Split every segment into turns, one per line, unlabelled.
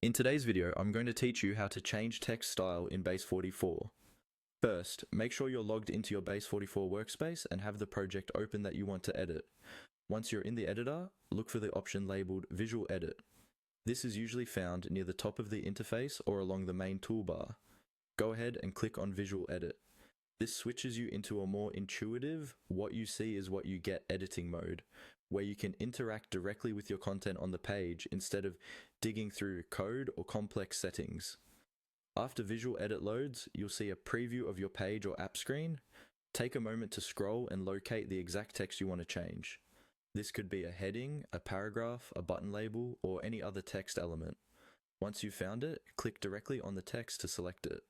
In today's video, I'm going to teach you how to change text style in Base44. First, make sure you're logged into your Base44 workspace and have the project open that you want to edit. Once you're in the editor, look for the option labeled Visual Edit. This is usually found near the top of the interface or along the main toolbar. Go ahead and click on Visual Edit. This switches you into a more intuitive, what you see is what you get editing mode, where you can interact directly with your content on the page instead of digging through code or complex settings. After Visual Edit loads, you'll see a preview of your page or app screen. Take a moment to scroll and locate the exact text you want to change. This could be a heading, a paragraph, a button label, or any other text element. Once you've found it, click directly on the text to select it.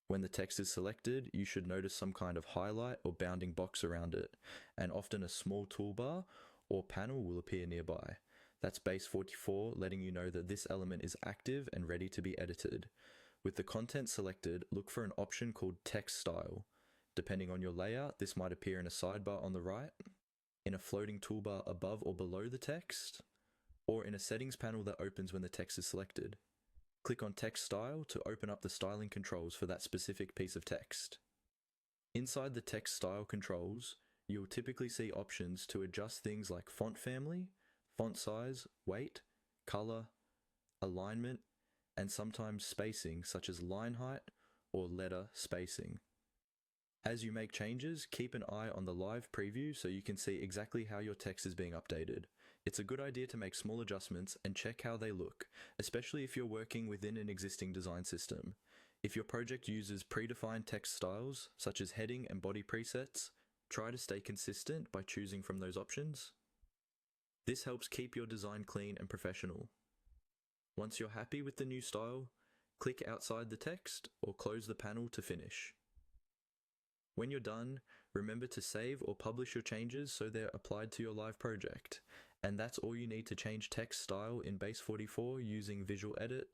When the text is selected, you should notice some kind of highlight or bounding box around it, and often a small toolbar or panel will appear nearby. That's Base44 letting you know that this element is active and ready to be edited. With the content selected, look for an option called Text Style. Depending on your layout, this might appear in a sidebar on the right, in a floating toolbar above or below the text, or in a settings panel that opens when the text is selected. Click on Text Style to open up the styling controls for that specific piece of text. Inside the text style controls, you'll typically see options to adjust things like font family, font size, weight, color, alignment, and sometimes spacing such as line height or letter spacing. As you make changes, keep an eye on the live preview so you can see exactly how your text is being updated. It's a good idea to make small adjustments and check how they look, especially if you're working within an existing design system. If your project uses predefined text styles, such as heading and body presets, try to stay consistent by choosing from those options. This helps keep your design clean and professional. Once you're happy with the new style, click outside the text or close the panel to finish. When you're done, remember to save or publish your changes so they're applied to your live project. And that's all you need to change text style in Base44 using Visual Edit